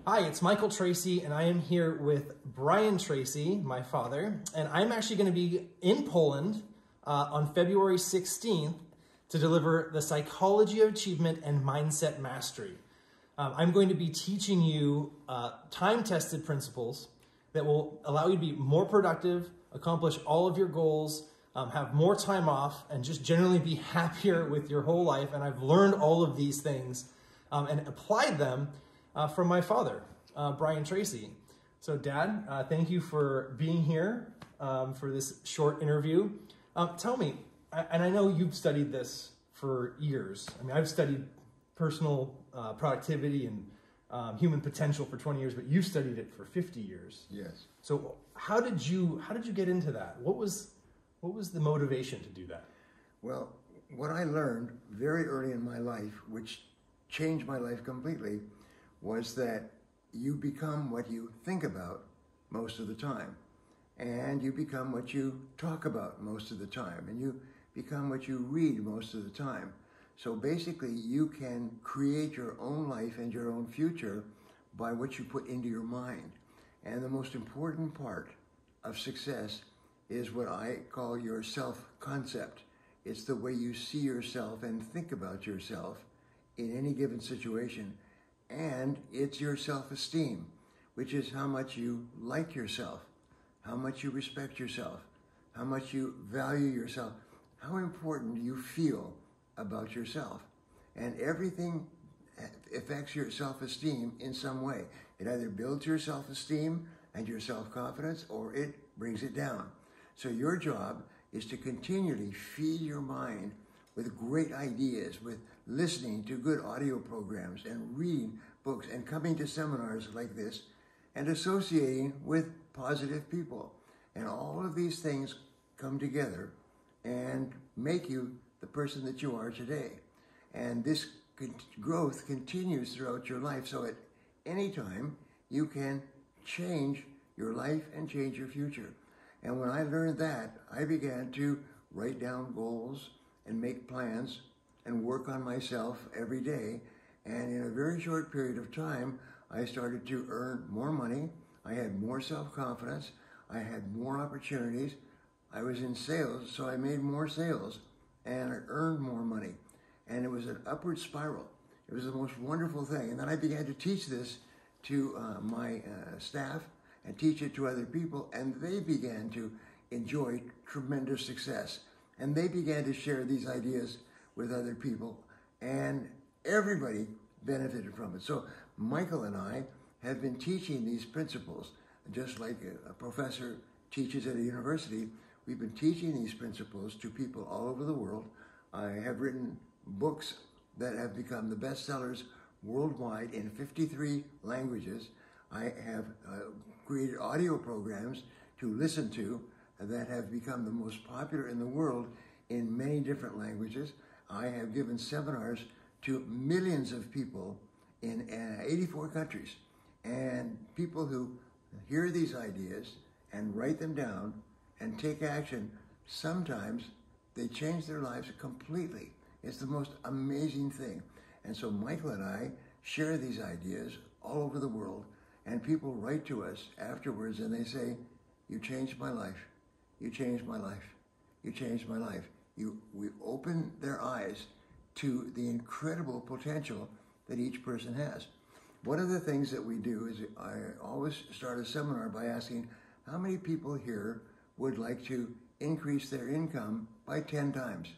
Hi, it's Michael Tracy, and I am here with Brian Tracy, my father, and I'm actually going to be in Poland on February 16th to deliver the Psychology of Achievement and Mindset Mastery. I'm going to be teaching you time-tested principles that will allow you to be more productive, accomplish all of your goals, have more time off, and just generally be happier with your whole life. And I've learned all of these things and applied them from my father, Brian Tracy. So Dad, thank you for being here for this short interview. Tell me, and I know you've studied this for years. I mean, I've studied personal productivity and human potential for 20 years, but you've studied it for 50 years. Yes. So how did you get into that? What was the motivation to do that? Well, what I learned very early in my life, which changed my life completely, was that you become what you think about most of the time, and you become what you talk about most of the time, and you become what you read most of the time. So basically, you can create your own life and your own future by what you put into your mind. And the most important part of success is what I call your self-concept. It's the way you see yourself and think about yourself in any given situation. And it's your self-esteem, which is how much you like yourself, how much you respect yourself, how much you value yourself, how important you feel about yourself. And everything affects your self-esteem in some way. It either builds your self-esteem and your self-confidence, or it brings it down. So your job is to continually feed your mind with great ideas, with listening to good audio programs and reading books and coming to seminars like this and associating with positive people. And all of these things come together and make you the person that you are today. And this growth continues throughout your life. So at any time, you can change your life and change your future. And when I learned that, I began to write down goals and make plans and work on myself every day. And in a very short period of time, I started to earn more money. I had more self-confidence. I had more opportunities. I was in sales, so I made more sales and I earned more money. And it was an upward spiral. It was the most wonderful thing. And then I began to teach this to my staff and teach it to other people, and they began to enjoy tremendous success. And they began to share these ideas with other people, and everybody benefited from it. So Michael and I have been teaching these principles, just like a professor teaches at a university. We've been teaching these principles to people all over the world. I have written books that have become the bestsellers worldwide in 53 languages. I have created audio programs to listen to that have become the most popular in the world in many different languages. I have given seminars to millions of people in 84 countries. And people who hear these ideas and write them down and take action, sometimes they change their lives completely. It's the most amazing thing. And so Michael and I share these ideas all over the world, and people write to us afterwards and they say, "You changed my life. You changed my life. You changed my life." We open their eyes to the incredible potential that each person has. One of the things that we do is I always start a seminar by asking, how many people here would like to increase their income by 10 times?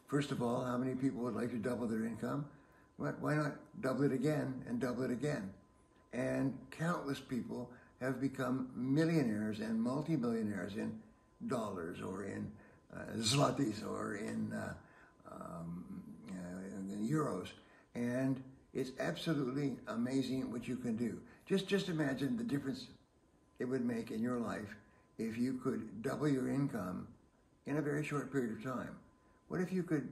First of all, how many people would like to double their income? Why not double it again and double it again? And countless people have become millionaires and multimillionaires in dollars or in zlotys or in euros. And it's absolutely amazing what you can do. Just imagine the difference it would make in your life if you could double your income in a very short period of time. What if you could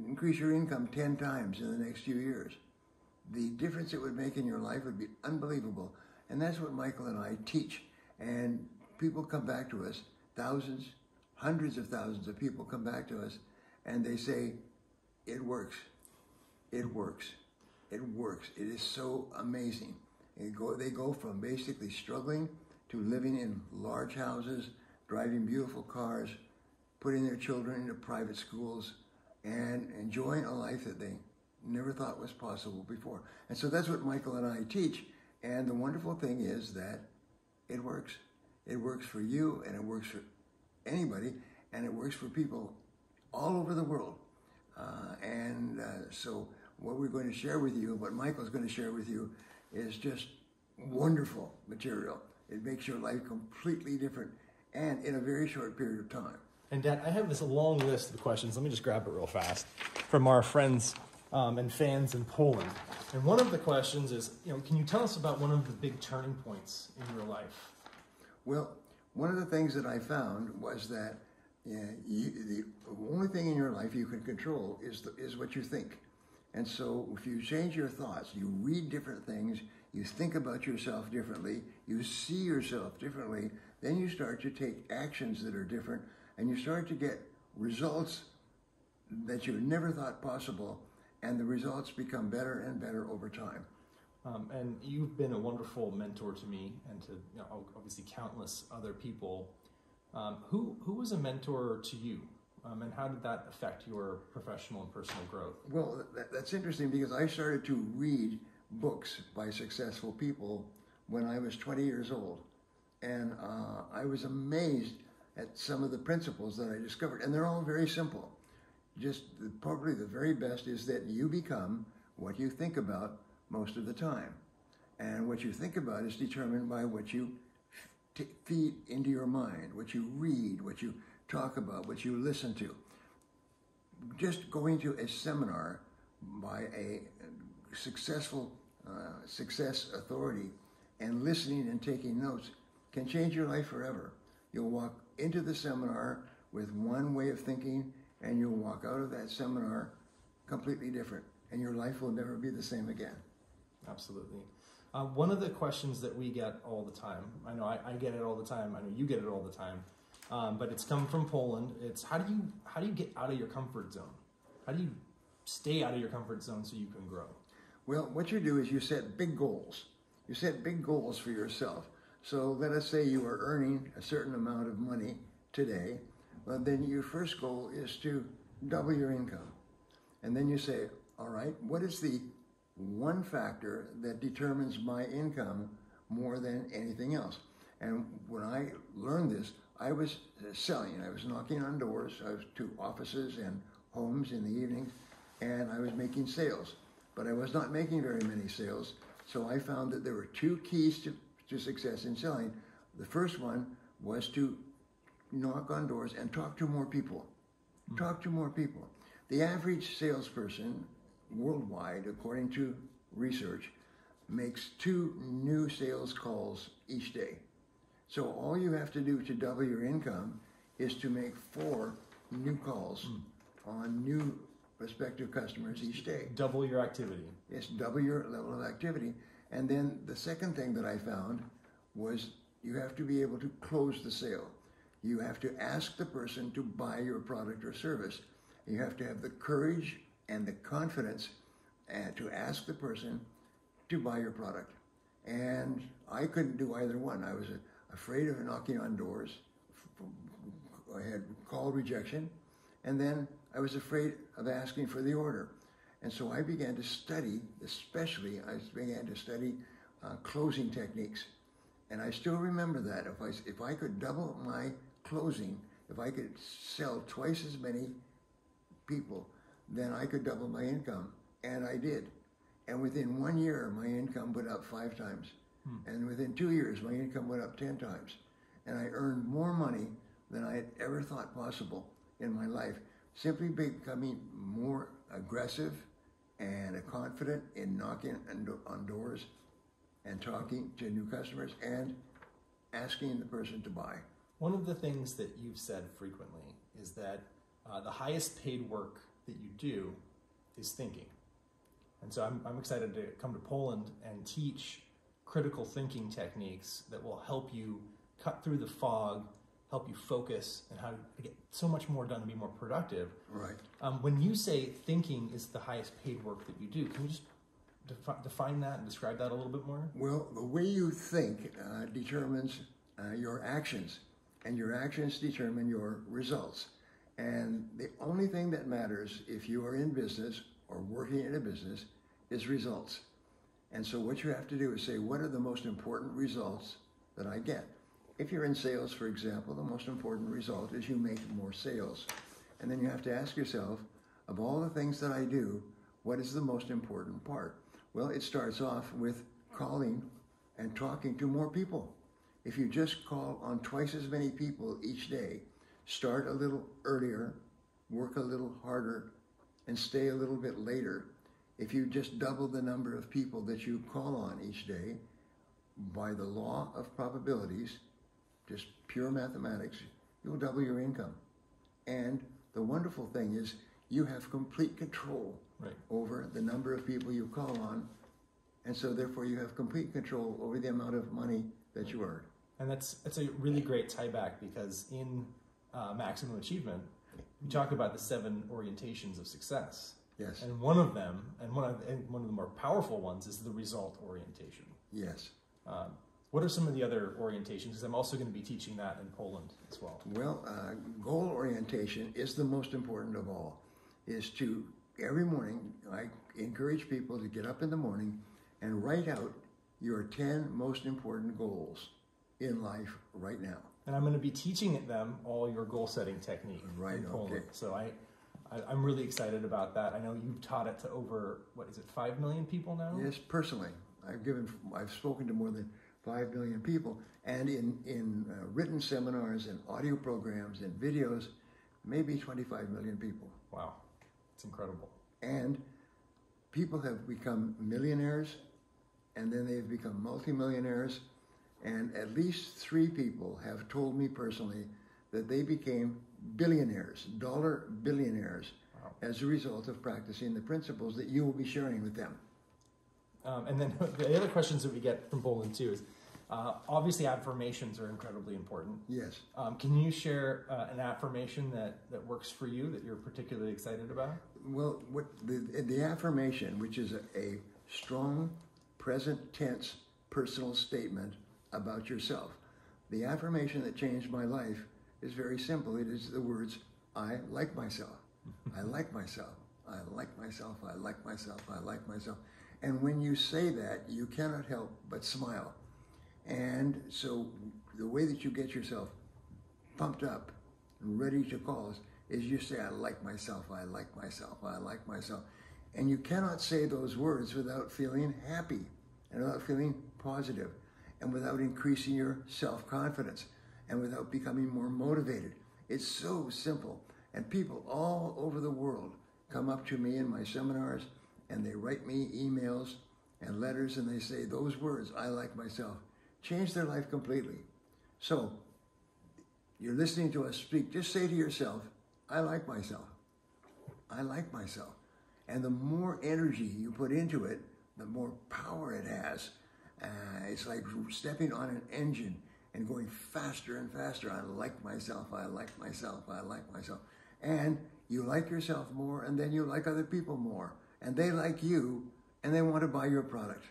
increase your income 10 times in the next few years? The difference it would make in your life would be unbelievable. And that's what Michael and I teach. And people come back to us, thousands, hundreds of thousands of people come back to us, and they say, "It works. It works. It works. It is so amazing." They go from basically struggling to living in large houses, driving beautiful cars, putting their children into private schools, and enjoying a life that they never thought was possible before. And so that's what Michael and I teach. And the wonderful thing is that it works. It works for you, and it works for anybody, and it works for people all over the world. So what we're going to share with you, what Michael's going to share with you, is just wonderful material. It makes your life completely different, and in a very short period of time. And Dad, I have this long list of questions. Let me just grab it real fast from our friends and fans in Poland. And one of the questions is, can you tell us about one of the big turning points in your life? Well, one of the things that I found was that the only thing in your life you can control is what you think. And so if you change your thoughts, you read different things, you think about yourself differently, you see yourself differently, then you start to take actions that are different, and you start to get results that you never thought possible, and the results become better and better over time. And you've been a wonderful mentor to me and to obviously countless other people. Who was a mentor to you, and how did that affect your professional and personal growth? Well, that's interesting, because I started to read books by successful people when I was 20 years old. And I was amazed at some of the principles that I discovered. And they're all very simple. Probably the very best is that you become what you think about most of the time. And what you think about is determined by what you feed into your mind, what you read, what you talk about, what you listen to. Just going to a seminar by a successful success authority and listening and taking notes can change your life forever. You'll walk into the seminar with one way of thinking, and you'll walk out of that seminar completely different, and your life will never be the same again. Absolutely. One of the questions that we get all the time, I know I get it all the time, I know you get it all the time, but it's come from Poland. It's how do you get out of your comfort zone? How do you stay out of your comfort zone so you can grow? Well, what you do is you set big goals. You set big goals for yourself. So let us say you are earning a certain amount of money today. Well, then your first goal is to double your income. And then you say, all right, what is the one factor that determines my income more than anything else? And when I learned this, I was selling. I was knocking on doors. I was to offices and homes in the evenings, and I was making sales. But I was not making very many sales, so I found that there were two keys to success in selling. The first one was to knock on doors and talk to more people. Talk to more people. The average salesperson worldwide, according to research, makes 2 new sales calls each day. So all you have to do to double your income is to make 4 new calls on new prospective customers each day. Double your activity. Yes, double your level of activity. And then the second thing that I found was you have to be able to close the sale. You have to ask the person to buy your product or service. You have to have the courage and the confidence to ask the person to buy your product. And I couldn't do either one. I was afraid of knocking on doors. I had call rejection. And then I was afraid of asking for the order. And so I began to study, closing techniques. And I still remember that. If I could double my closing, if I could sell twice as many people, then I could double my income. And I did. And within 1 year, my income went up 5 times. And within 2 years, my income went up 10 times. And I earned more money than I had ever thought possible in my life, simply becoming more aggressive and confident in knocking on doors and talking to new customers and asking the person to buy. One of the things that you've said frequently is that the highest paid work that you do is thinking. And so I'm excited to come to Poland and teach critical thinking techniques that will help you cut through the fog, help you focus, and how to get so much more done and be more productive. Right. When you say thinking is the highest paid work that you do, can you just define that and describe that a little bit more? Well, the way you think determines your actions, and your actions determine your results. And the only thing that matters if you are in business or working in a business is results. And so what you have to do is say, what are the most important results that I get? If you're in sales, for example, the most important result is you make more sales. And then you have to ask yourself, of all the things that I do, what is the most important part? Well, it starts off with calling and talking to more people. If you just call on twice as many people each day, start a little earlier, work a little harder, and stay a little bit later. If you just double the number of people that you call on each day, by the law of probabilities, just pure mathematics, you'll double your income. And the wonderful thing is you have complete control over the number of people you call on, and so therefore you have complete control over the amount of money that you earn. And that's a really great tie back, because in Maximum Achievement, we talk about the 7 orientations of success. Yes. And one of them, and one of the more powerful ones, is the result orientation. Yes. What are some of the other orientations? Because I'm also going to be teaching that in Poland as well. Well, goal orientation is the most important of all. Is to, every morning, I encourage people to get up in the morning and write out your 10 most important goals in life right now. And I'm going to be teaching them all your goal setting technique in Poland. Okay. So I'm really excited about that. I know you've taught it to over, 5 million people now? Yes, personally. I've spoken to more than 5 million people, and in written seminars and audio programs and videos, maybe 25 million people. Wow, it's incredible. And people have become millionaires, and then they've become multimillionaires, and at least 3 people have told me personally that they became billionaires, dollar billionaires, as a result of practicing the principles that you will be sharing with them. And then the other questions that we get from Poland too is, obviously affirmations are incredibly important. Yes. Can you share an affirmation that works for you, that you're particularly excited about? Well, the affirmation, which is a strong present tense personal statement about yourself. The affirmation that changed my life is very simple. It is the words, I like myself. I like myself. I like myself. I like myself. I like myself. And when you say that, you cannot help but smile. And so the way that you get yourself pumped up and ready to cause is you say, I like myself, I like myself, I like myself. And you cannot say those words without feeling happy and without feeling positive and without increasing your self-confidence and without becoming more motivated. It's so simple. And people all over the world come up to me in my seminars and they write me emails and letters and they say those words, I like myself, change their life completely. So you're listening to us speak, just say to yourself, I like myself. I like myself. And the more energy you put into it, the more power it has. It's like stepping on an engine and going faster and faster. I like myself, I like myself, I like myself. And you like yourself more, and then you like other people more. And they like you, and they want to buy your product.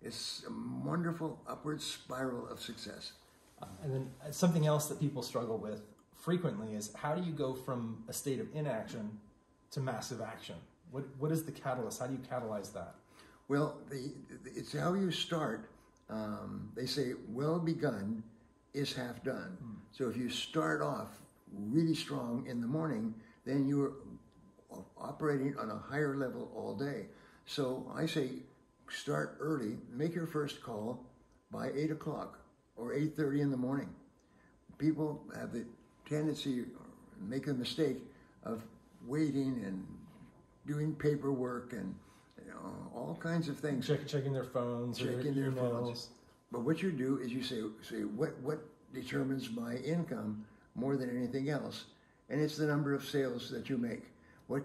It's a wonderful upward spiral of success. And then something else that people struggle with frequently is, how do you go from a state of inaction to massive action? What is the catalyst? How do you catalyze that? Well, it's how you start. They say, well begun is half done. So if you start off really strong in the morning, then you're operating on a higher level all day. So I say, start early, make your first call by 8 o'clock or 8:30 in the morning. People have the tendency, or make the mistake of waiting and doing paperwork and all kinds of things. Checking their phones, checking their phones. But what you do is you say what determines my income more than anything else? And it's the number of sales that you make. What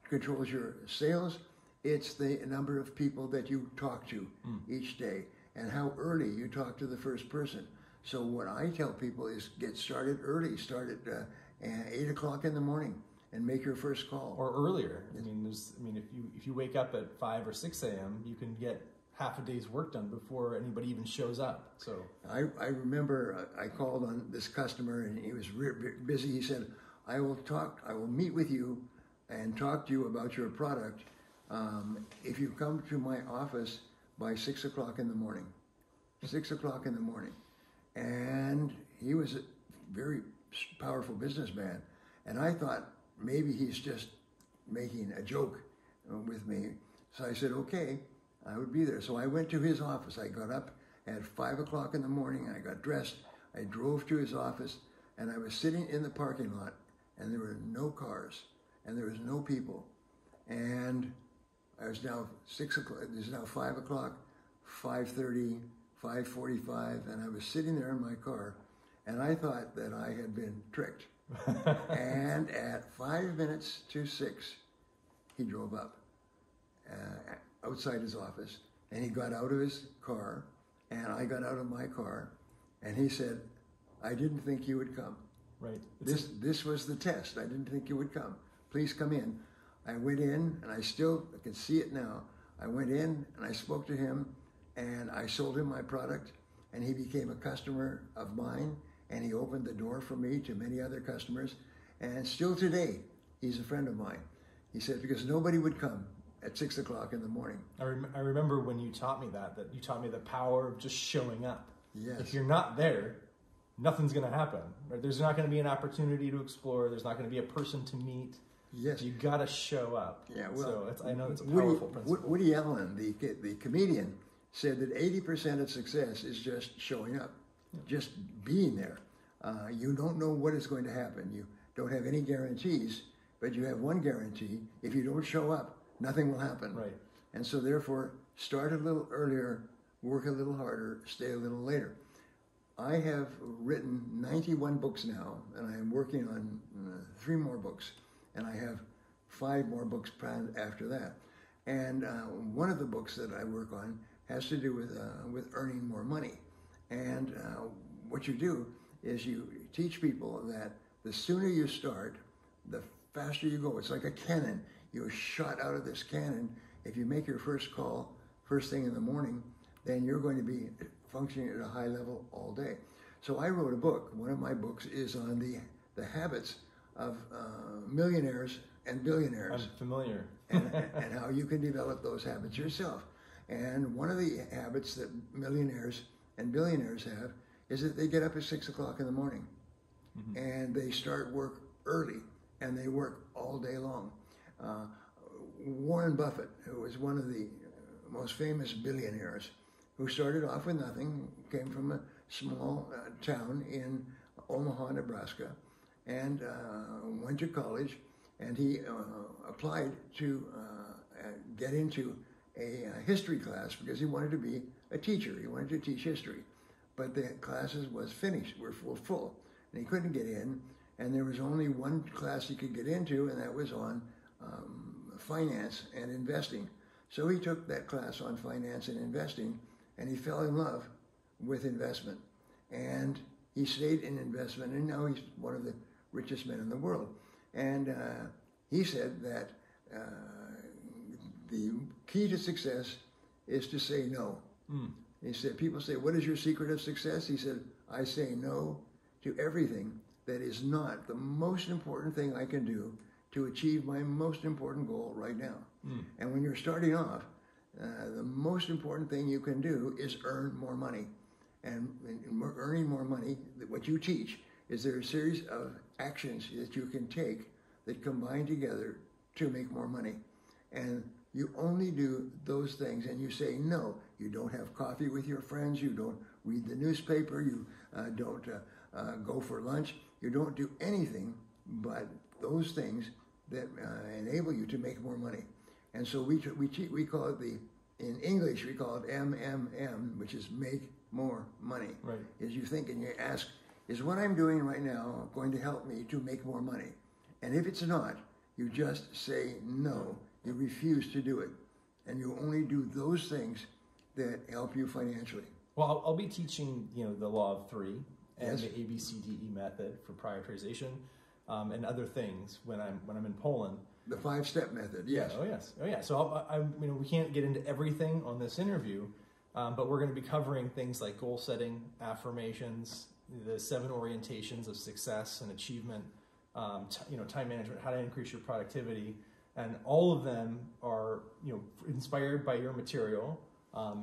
controls your sales? It's the number of people that you talk to each day and how early you talk to the first person. So what I tell people is get started early. Start at 8 o'clock in the morning and make your first call. Or earlier. I mean, if you wake up at 5 or 6 a.m., you can get half a day's work done before anybody even shows up. So I remember I called on this customer, and he was busy. He said, I will meet with you and talk to you about your product if you come to my office by 6 o'clock in the morning. 6 o'clock in the morning. And he was a very powerful businessman. And I thought maybe he's just making a joke with me. So I said, okay, I would be there. So I went to his office. I got up at 5 o'clock in the morning. I got dressed. I drove to his office, and I was sitting in the parking lot, and there were no cars, and there was no people. And I was now 6 o'clock. It was now 5 o'clock, 5:30, 5:45, and I was sitting there in my car, and I thought that I had been tricked. And at 5 minutes to 6, he drove up outside his office, and he got out of his car, and I got out of my car, and he said, I didn't think you would come. Right. This was the test. I didn't think you would come. Please come in. I went in, and I can see it now. I went in, and I spoke to him, and I sold him my product, and he became a customer of mine, and he opened the door for me to many other customers, and still today, he's a friend of mine. He said, because nobody would come at 6 o'clock in the morning. I remember when you taught me that you taught me the power of just showing up. Yes. If you're not there, nothing's going to happen. Right? There's not going to be an opportunity to explore. There's not going to be a person to meet. Yes. You got to show up. Yeah, well, so I know it's a powerful principle. Woody Allen, the comedian, said that 80% of success is just showing up, just being there. You don't know what is going to happen. You don't have any guarantees, but you have one guarantee. If you don't show up, nothing will happen. Right. And so therefore, start a little earlier, work a little harder, stay a little later. I have written 91 books now, and I am working on 3 more books, and I have 5 more books planned after that. And one of the books that I work on has to do with earning more money. And what you do is you teach people that the sooner you start, the faster you go. It's like a cannon. You're shot out of this cannon. If you make your first call first thing in the morning, then you're going to be functioning at a high level all day. So I wrote a book. One of my books is on the habits of millionaires and billionaires. I'm familiar. and how you can develop those habits yourself. And one of the habits that millionaires and billionaires have is that they get up at 6 o'clock in the morning. Mm-hmm. And they start work early, and they work all day long. Warren Buffett, who was one of the most famous billionaires, who started off with nothing, came from a small town in Omaha, Nebraska, and went to college, and he applied to get into a history class because he wanted to be a teacher. He wanted to teach history, but the classes were full, and he couldn't get in, and there was only one class he could get into, and that was on finance and investing. So he took that class on finance and investing, and he fell in love with investment. And he stayed in investment, and now he's one of the richest men in the world. And he said that the key to success is to say no. Mm. He said, people say, what is your secret of success? He said, I say no to everything that is not the most important thing I can do to achieve my most important goal right now. Mm. And when you're starting off, the most important thing you can do is earn more money. And in earning more money, what you teach is there a series of actions that you can take that combine together to make more money. And you only do those things, and you say no. You don't have coffee with your friends, you don't read the newspaper, you don't go for lunch, you don't do anything but those things that enable you to make more money. And so we call it in English, we call it MMM, which is make more money. Right. Is you think and you ask, is what I'm doing right now going to help me to make more money? And if it's not, you just say no. You refuse to do it. And you only do those things that help you financially. Well, I'll be teaching, the law of 3 and yes. the ABCDE method for prioritization. and other things when I'm in Poland. The 5-step method, yes. Oh yes, oh yeah. So we can't get into everything on this interview, but we're going to be covering things like goal setting, affirmations, the 7 orientations of success and achievement, time management, how to increase your productivity, and all of them are inspired by your material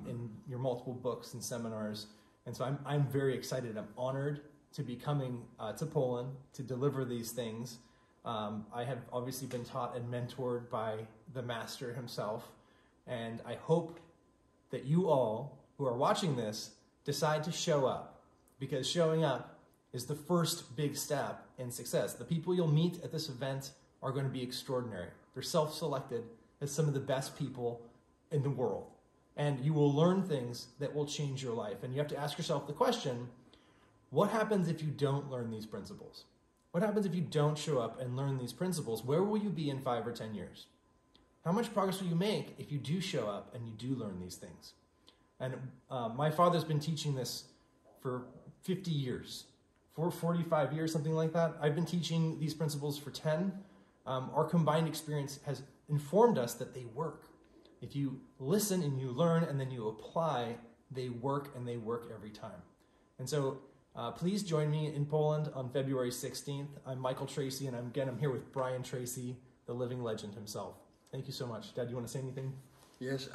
in your multiple books and seminars. And so I'm very excited. I'm honored to be coming to Poland to deliver these things. I have obviously been taught and mentored by the master himself, and I hope that you all who are watching this decide to show up, because showing up is the first big step in success. The people you'll meet at this event are going to be extraordinary. They're self-selected as some of the best people in the world, and you will learn things that will change your life. And you have to ask yourself the question, what happens if you don't learn these principles? What happens if you don't show up and learn these principles? Where will you be in 5 or 10 years? How much progress will you make if you do show up and you do learn these things? And my father's been teaching this for 50 years, for 45 years, something like that. I've been teaching these principles for 10. Our combined experience has informed us that they work. If you listen and you learn and then you apply, they work, and they work every time. And so please join me in Poland on February 16th. I'm Michael Tracy, and I'm here with Brian Tracy, the living legend himself. Thank you so much. Dad, you want to say anything? Yes.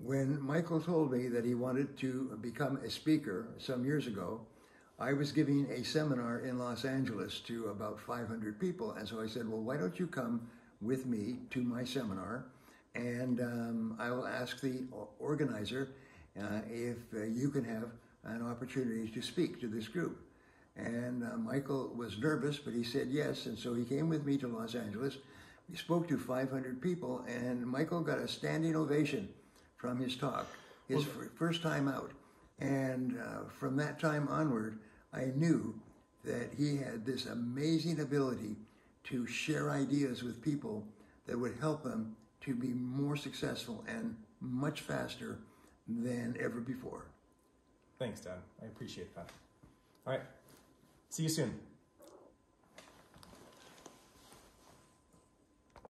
When Michael told me that he wanted to become a speaker some years ago, I was giving a seminar in Los Angeles to about 500 people. And so I said, well, why don't you come with me to my seminar? And I will ask the organizer if you can have an opportunity to speak to this group. And Michael was nervous, but he said yes. And so he came with me to Los Angeles. We spoke to 500 people, and Michael got a standing ovation from his talk, his first time out. And from that time onward, I knew that he had this amazing ability to share ideas with people that would help them to be more successful and much faster than ever before. Thanks, Dad. I appreciate that. All right. See you soon.